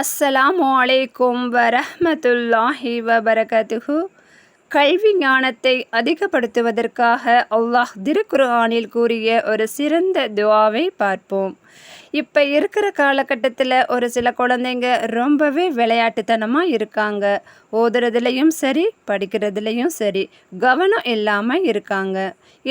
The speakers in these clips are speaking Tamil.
அஸ்ஸலாமு அலைக்கும் வரஹ்மத்துல்லாஹி வபரகாத்துஹு. கல்வி ஞானத்தை அதிகப்படுத்துவதற்காக அல்லாஹ் திருக்குர்ஆனில் கூறிய ஒரு சிறந்த துஆவை பார்ப்போம். இப்போ இருக்கிற காலகட்டத்தில் ஒரு சில குழந்தைங்க ரொம்பவே விளையாட்டுத்தனமாக இருக்காங்க. ஓதுறதுலேயும் சரி, படிக்கிறதுலேயும் சரி, கவனம் இல்லாமல் இருக்காங்க.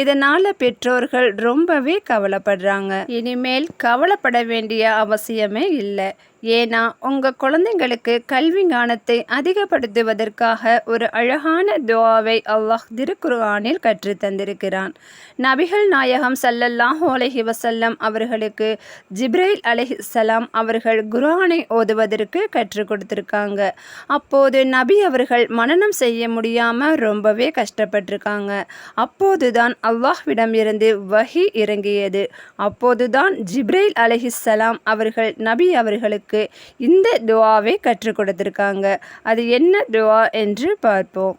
இதனால் பெற்றோர்கள் ரொம்பவே கவலைப்படுறாங்க. இனிமேல் கவலைப்பட வேண்டிய அவசியமே இல்லை. ஏன்னா உங்கள் குழந்தைங்களுக்கு கல்வி ஞானத்தை அதிகப்படுத்துவதற்காக ஒரு அழகான துஆவை அல்லாஹ் திருக்குர்ஆனில் கற்று தந்திருக்கிறான். நபிகள் நாயகம் ஸல்லல்லாஹு அலைஹி வஸல்லம் அவர்களுக்கு ஜிப்ரைல் அலைஹிஸ்ஸலாம் அவர்கள் குர்ஆனை ஓதுவதற்கு கற்றுக் கொடுத்துருக்காங்க. அப்போது நபி அவர்கள் மனனம் செய்ய முடியாமல் ரொம்பவே கஷ்டப்பட்டிருக்காங்க. அப்போதுதான் அல்லாஹ்விடம் இருந்து வஹி இறங்கியது. அப்போதுதான் ஜிப்ரைல் அலைஹிஸ்ஸலாம் அவர்கள் நபி அவர்களுக்கு இந்த துஆவை கற்றுக் கொடுத்திருக்காங்க. அது என்ன துஆ என்று பார்ப்போம்.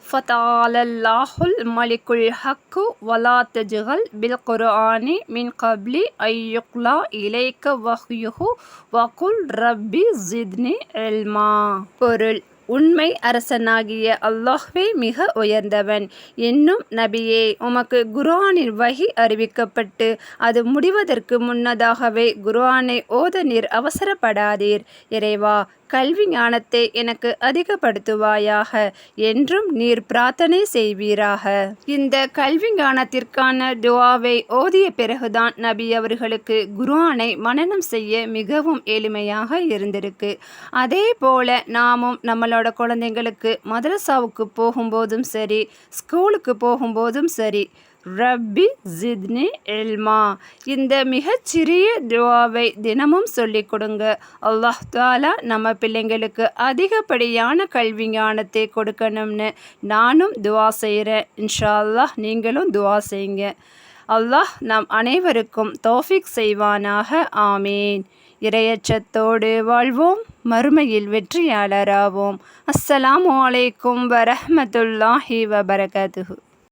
ஃபதஆலல்லாஹுல் மலிக்குல் ஹக்கு வலா தஜ்ஹல் பில் குர்ஆனி மின் கப்லி ஐயுக்லா இலைக்க வஹ்யுஹு வகுல் ரப்பி ஜித்னி இல்மா. பொருள்: உண்மை அரசனாகிய அல்லாஹ்வே மிக உயர்ந்தவன். இன்னும் நபியே, உமக்கு குர்ஆனின் வஹி அறிவிக்கப்பட்டு அது முடிவதற்கு முன்னதாகவே குர்ஆனை ஓத நீர் அவசரப்படாதீர். இறைவா, கல்வி ஞானத்தை எனக்கு அதிகப்படுத்துவாயாக என்றும் நீர் பிரார்த்தனை செய்வீராக. இந்த கல்வி ஞானத்திற்கான துஆவை ஓதிய பிறகுதான் நபி அவர்களுக்கு குர்ஆனை மனனம் செய்ய மிகவும் எளிமையாக இருந்திருக்கு. அதே போல நாமும் நம்மளோட குழந்தைங்களுக்கு மதரசாவுக்கு போகும்போதும் சரி, ஸ்கூலுக்கு போகும்போதும் சரி, ரப்பி ஜித்னி இல்மா இந்த மிகச்சிறிய துஆவை தினமும் சொல்லிக் கொடுங்க. அல்லாஹ் தஆலா நம்ம பிள்ளைங்களுக்கு அதிகப்படியான கல்வி ஞானத்தை கொடுக்கணும்னு நானும் துஆ செய்கிறேன். இன்ஷா அல்லாஹ் நீங்களும் துஆ செய்யுங்க. அல்லாஹ் நம் அனைவருக்கும் தௌஃபீக் செய்வானாக. ஆமீன். இறையச்சத்தோடு வாழ்வோம், மறுமையில் வெற்றியாளராவோம். அஸ்ஸலாமு அலைக்கும் வரஹ்மத்துல்லாஹி வபரகாத்துஹு.